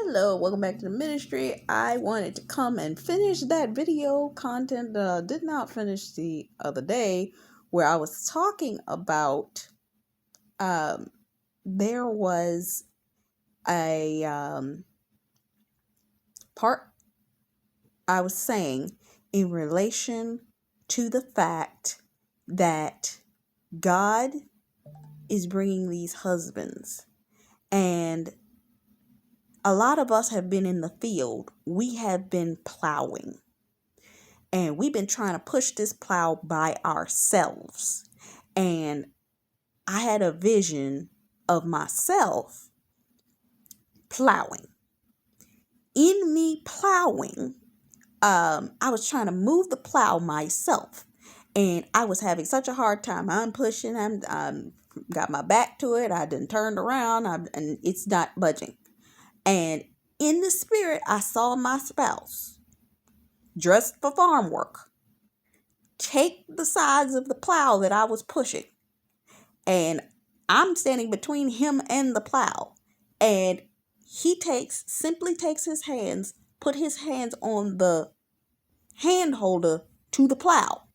Hello, welcome back to the ministry. I wanted to come and finish that video content that I did not finish the other day, where I was talking about there was a part I was saying in relation to the fact that God is bringing these husbands, and a lot of us have been in the field. We have been plowing, and we've been trying to push this plow by ourselves. And I had a vision of myself plowing. In me plowing, I was trying to move the plow myself, and I was having such a hard time. I'm pushing. I'm got my back to it. I done turned around, and it's not budging. And in the spirit, I saw my spouse dressed for farm work take the sides of the plow that I was pushing, and I'm standing between him and the plow, and he simply takes his hands, put his hands on the hand holder to the plow,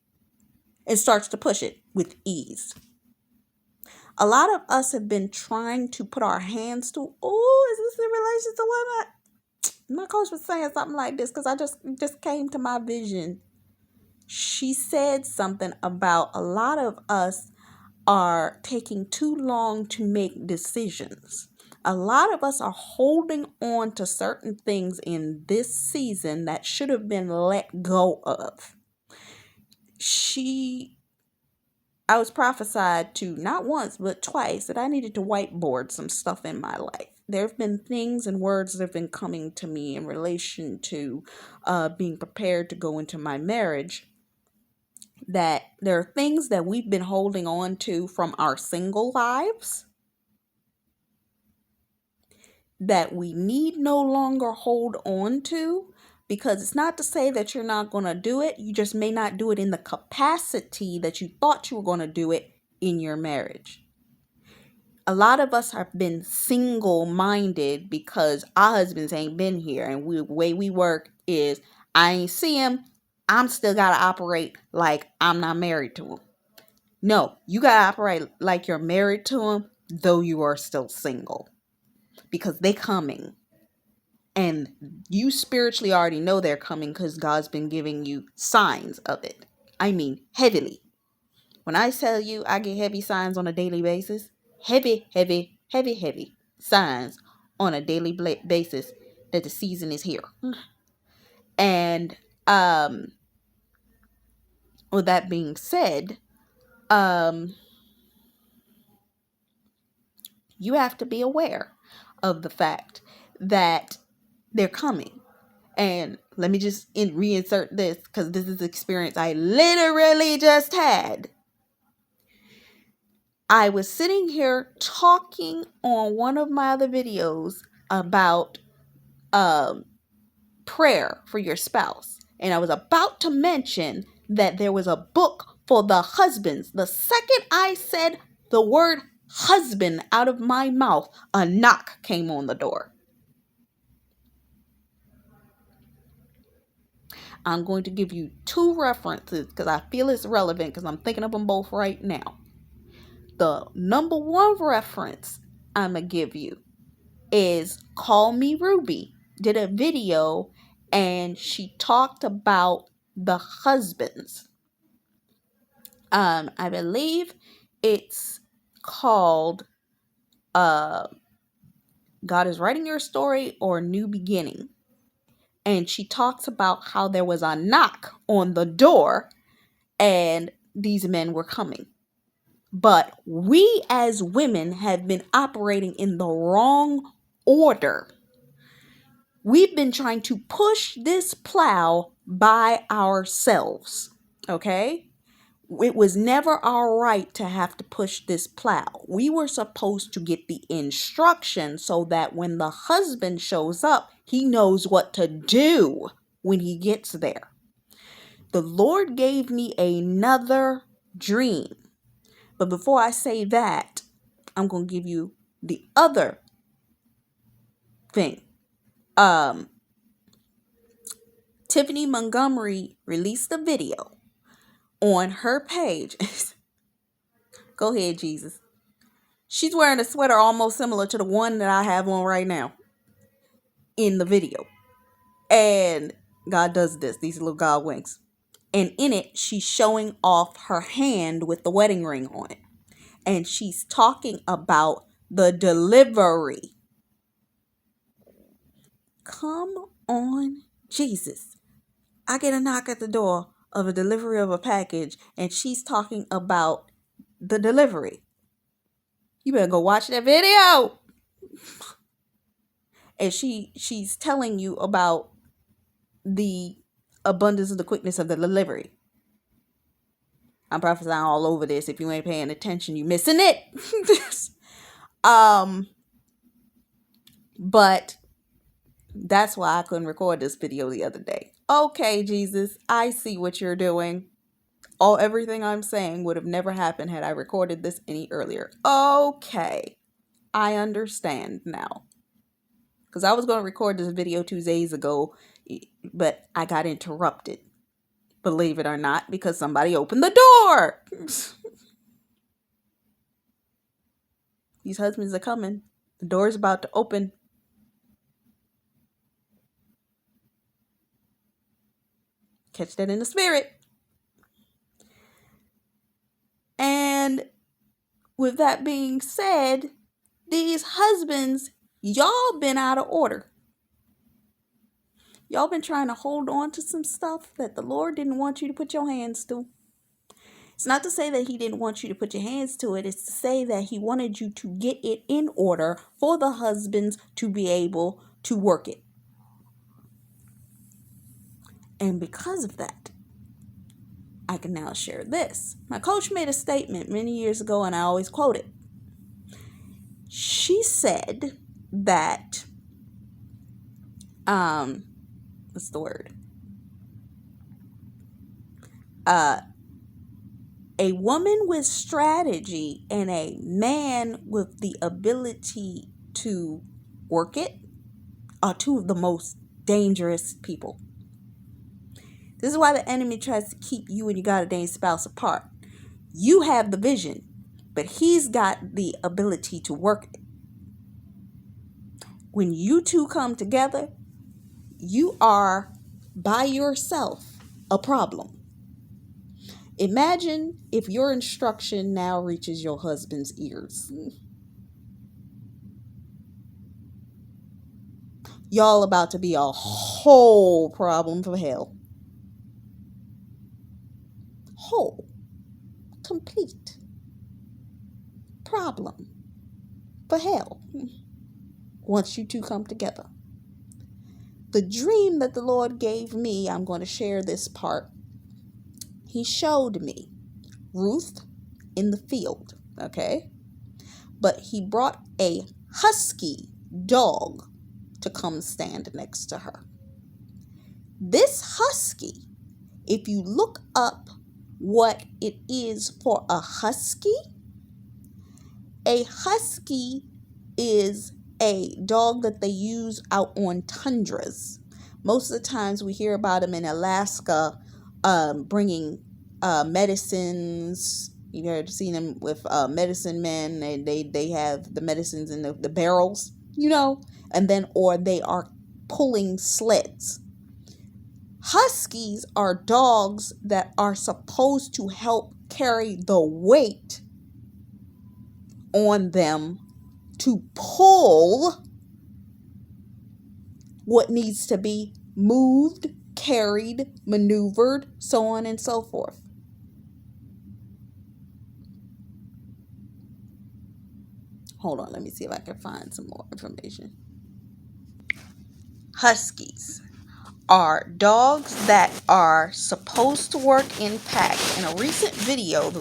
and starts to push it with ease. A lot of us have been trying to put our hands to, is this in relation to what my coach was saying something like this, because I just came to my vision. She said something about a lot of us are taking too long to make decisions. A lot of us are holding on to certain things in this season that should have been let go of. I was prophesied to not once but twice that I needed to whiteboard some stuff in my life. There have been things and words that have been coming to me in relation to being prepared to go into my marriage, that there are things that we've been holding on to from our single lives that we need no longer hold on to, because it's not to say that you're not going to do it. You just may not do it in the capacity that you thought you were going to do it in your marriage. A lot of us have been single-minded because our husbands ain't been here, and the way we work is I ain't see him. I'm still got to operate like I'm not married to him. No, you got to operate like you're married to him, though you are still single, because they coming. And you spiritually already know they're coming because God's been giving you signs of it. I mean, heavily. When I tell you I get heavy signs on a daily basis, heavy signs on a daily basis that the season is here. And with that being said, you have to be aware of the fact that they're coming. And let me just reinsert this, because this is experience I literally just had. I was sitting here talking on one of my other videos about prayer for your spouse. And I was about to mention that there was a book for the husbands. The second I said the word husband out of my mouth, a knock came on the door. I'm going to give you two references because I feel it's relevant, because I'm thinking of them both right now. The number one reference I'm going to give you is Call Me Ruby. Did a video and she talked about the husbands. I believe it's called God is Writing Your Story or New Beginning. And she talks about how there was a knock on the door and these men were coming. But we as women have been operating in the wrong order. We've been trying to push this plow by ourselves, okay? It was never our right to have to push this plow. We were supposed to get the instruction so that when the husband shows up, he knows what to do when he gets there. The Lord gave me another dream. But before I say that, I'm going to give you the other thing. Um, Tiffany Montgomery released a video on her page. Go ahead, Jesus. She's wearing a sweater almost similar to the one that I have on right now in the video. And God does this, these little God winks. And in it, she's showing off her hand with the wedding ring on it. And she's talking about the delivery. Come on, Jesus. I get a knock at the door of a delivery of a package, and she's talking about the delivery. You better go watch that video. And she's telling you about the abundance of the quickness of the delivery. I'm prophesying all over this. If you ain't paying attention, you missing it. But that's why I couldn't record this video the other day. Okay, Jesus, I see what you're doing. Everything I'm saying would have never happened had I recorded this any earlier. Okay, I understand now. Because I was going to record this video 2 days ago, but I got interrupted. Believe it or not, because somebody opened the door. These husbands are coming. The door is about to open. Catch that in the spirit. And with that being said, these husbands, y'all been out of order. Y'all been trying to hold on to some stuff that the Lord didn't want you to put your hands to. It's not to say that he didn't want you to put your hands to it. It's to say that he wanted you to get it in order for the husbands to be able to work it. And because of that, I can now share this. My coach made a statement many years ago, and I always quote it. She said that, what's the word? A woman with strategy and a man with the ability to work it are two of the most dangerous people. This is why the enemy tries to keep you and your God ordained spouse apart. You have the vision, but he's got the ability to work it. When you two come together, you are by yourself a problem. Imagine if your instruction now reaches your husband's ears. Y'all about to be a whole problem for hell. Whole, complete problem for hell once you two come together. The dream that the Lord gave me, I'm going to share this part. He showed me Ruth in the field, okay? But he brought a husky dog to come stand next to her. This husky, if you look up what it is for a husky is a dog that they use out on tundras. Most of the times we hear about them in Alaska, bringing medicines. You've heard seen them with medicine men, and they have the medicines in the barrels, and then or they are pulling sleds. Huskies are dogs that are supposed to help carry the weight on them to pull what needs to be moved, carried, maneuvered, so on and so forth. Hold on, let me see if I can find some more information. Huskies are dogs that are supposed to work in packs. In a recent video, it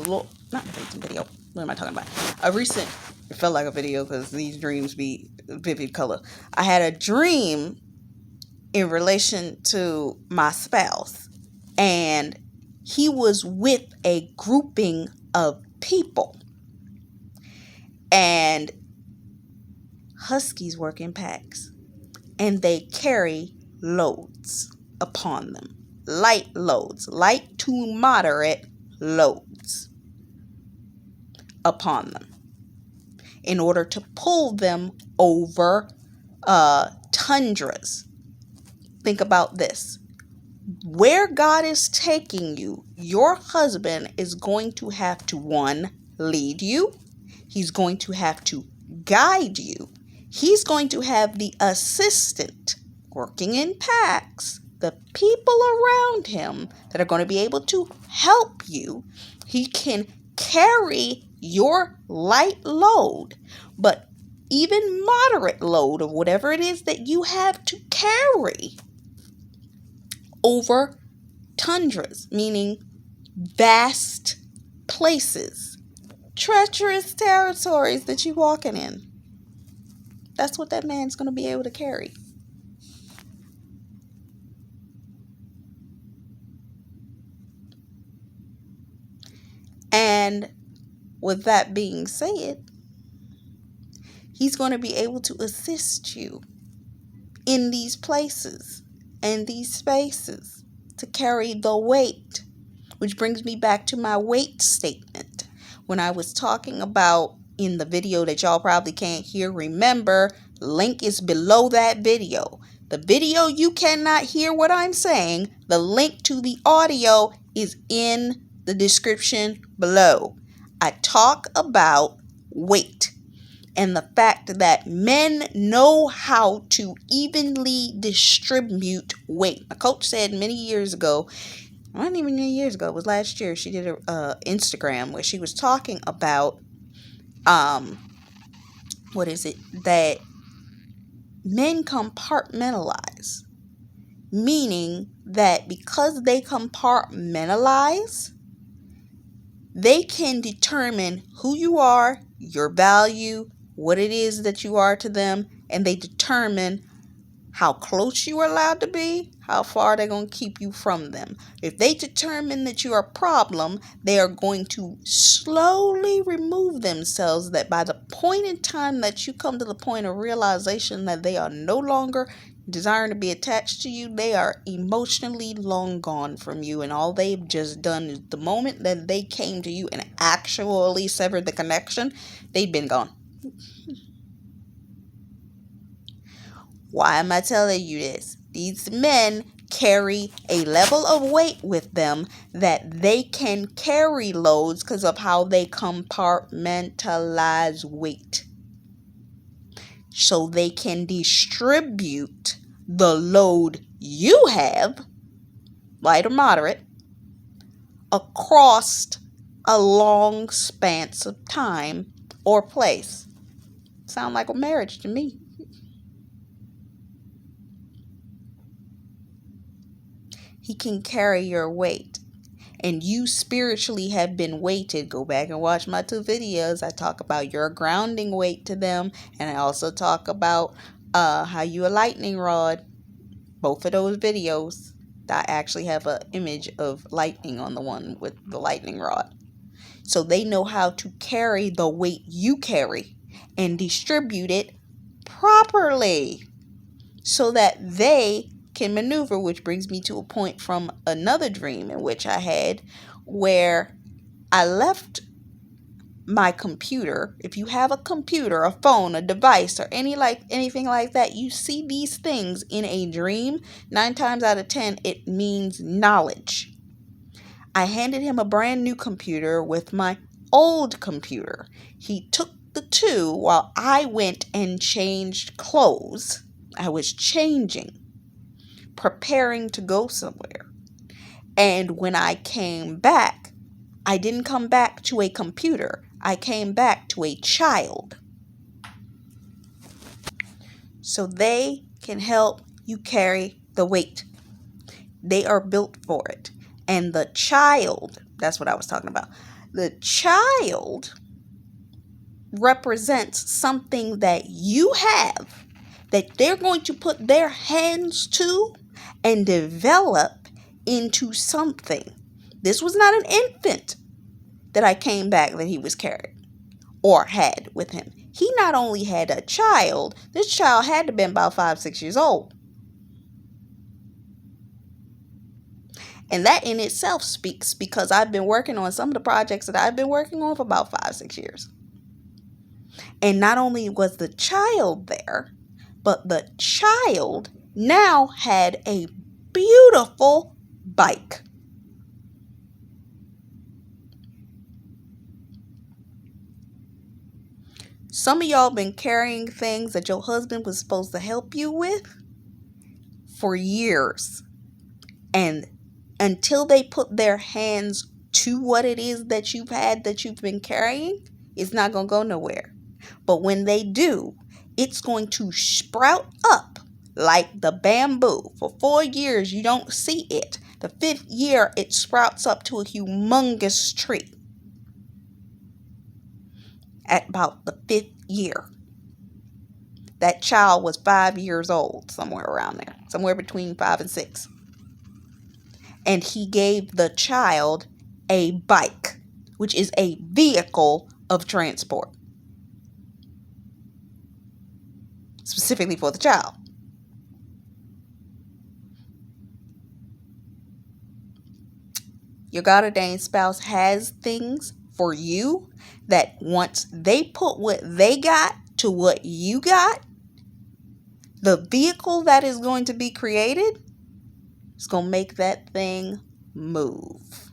felt like a video because these dreams be vivid color. I had a dream in relation to my spouse, and he was with a grouping of people, and huskies work in packs. and they carry loads upon them. Light loads, light to moderate loads upon them in order to pull them over tundras. Think about this. Where God is taking you, your husband is going to have to, one, lead you. He's going to have to guide you. He's going to have the assistant working in packs, the people around him that are going to be able to help you. He can carry your light load, but even moderate load of whatever it is that you have to carry over tundras, meaning vast places, treacherous territories that you're walking in. That's what that man's going to be able to carry. And with that being said, he's going to be able to assist you in these places and these spaces to carry the weight, which brings me back to my weight statement. When I was talking about in the video that y'all probably can't hear, remember, link is below that video. The video you cannot hear what I'm saying, the link to the audio is in the description below. I talk about weight and the fact that men know how to evenly distribute weight. A coach said many years ago, not even many years ago, it was last year, she did a Instagram where she was talking about that men compartmentalize, meaning that because they compartmentalize, they can determine who you are, your value, what it is that you are to them, and they determine how close you are allowed to be, how far they're going to keep you from them. If they determine that you're a problem, they are going to slowly remove themselves, that by the point in time that you come to the point of realization that they are no longer desiring to be attached to you, they are emotionally long gone from you, and all they've just done is the moment that they came to you and actually severed the connection, they've been gone. Why am I telling you this? These men carry a level of weight with them that they can carry loads because of how they compartmentalize weight. So they can distribute the load you have, light or moderate, across a long span of time or place. Sound like a marriage to me. He can carry your weight. And you spiritually have been weighted. Go back and watch my 2 videos. I talk about your grounding weight to them. And I also talk about how you a lightning rod. Both of those videos, I actually have an image of lightning on the one with the lightning rod. So they know how to carry the weight you carry and distribute it properly so that they can maneuver, which brings me to a point from another dream in which I had where I left my computer. If you have a computer, a phone, a device, or anything like that, you see these things in a dream, 9 times out of 10 it means knowledge. I handed him a brand new computer with my old computer. He took the 2 while I went and changed clothes. I was changing, preparing to go somewhere. And when I came back, I didn't come back to a computer. I came back to a child. So they can help you carry the weight. They are built for it. And the child, that's what I was talking about. The child represents something that you have that they're going to put their hands to and develop into something. This was not an infant that I came back that he was carried or had with him. he not only had a child, this child had to have been about 5, 6 years old. And that in itself speaks, because I've been working on some of the projects that I've been working on for about 5, 6 years. And not only was the child there, but the child now had a beautiful bike. Some of y'all been carrying things that your husband was supposed to help you with for years. And until they put their hands to what it is that you've been carrying, it's not going to go nowhere. But when they do, it's going to sprout up like the bamboo. For 4 years, you don't see it. The 5th year, it sprouts up to a humongous tree. At about the 5th year, that child was 5 years old, somewhere around there, somewhere between 5 and 6. And he gave the child a bike, which is a vehicle of transport, specifically for the child. Your God ordained spouse has things for you that once they put what they got to what you got, the vehicle that is going to be created is going to make that thing move.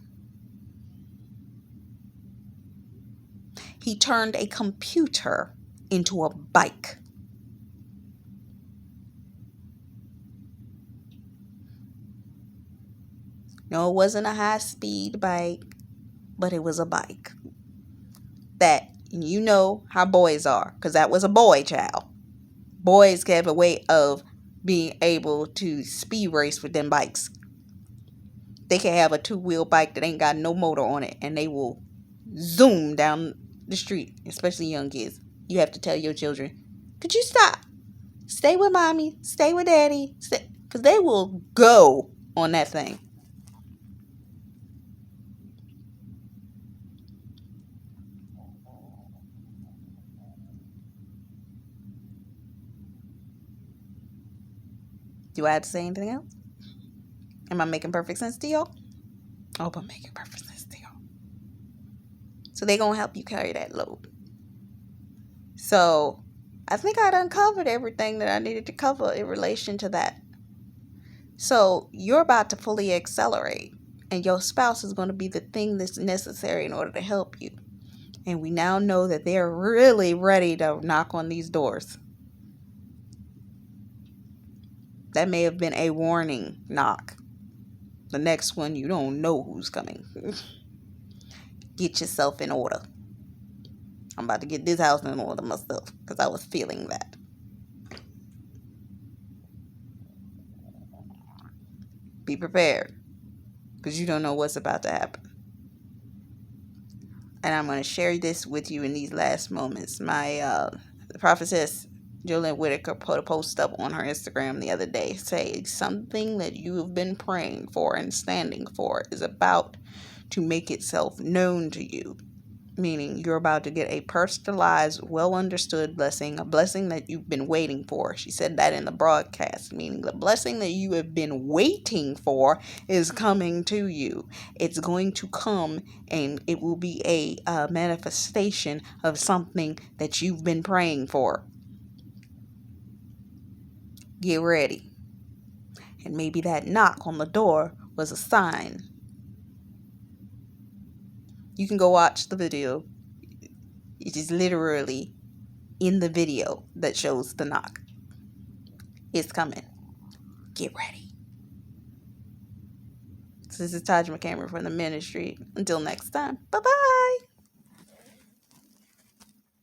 He turned a computer into a bike. No, it wasn't a high-speed bike, but it was a bike. That, you know how boys are, because that was a boy child. Boys have a way of being able to speed race with them bikes. They can have a 2-wheel bike that ain't got no motor on it, and they will zoom down the street, especially young kids. You have to tell your children, could you stop? Stay with mommy, stay with daddy, because they will go on that thing. Do I have to say anything else? Am I making perfect sense to y'all? I hope I'm making perfect sense to y'all. So they're going to help you carry that load. So I think I'd uncovered everything that I needed to cover in relation to that. So you're about to fully accelerate, and your spouse is going to be the thing that's necessary in order to help you. And we now know that they're really ready to knock on these doors. That may have been a warning knock. The next one, you don't know who's coming. Get yourself in order. I'm about to get this house in order myself, because I was feeling that. Be prepared, because you don't know what's about to happen. And I'm going to share this with you in these last moments. The prophetess Jolene Whitaker put a post up on her Instagram the other day saying something that you have been praying for and standing for is about to make itself known to you. Meaning you're about to get a personalized, well understood blessing, a blessing that you've been waiting for. She said that in the broadcast, meaning the blessing that you have been waiting for is coming to you. It's going to come, and it will be a manifestation of something that you've been praying for. Get ready. And maybe that knock on the door was a sign. You can go watch the video. It is literally in the video that shows the knock. It's coming. Get ready. So this is Taj McCameron from the ministry. Until next time. Bye-bye.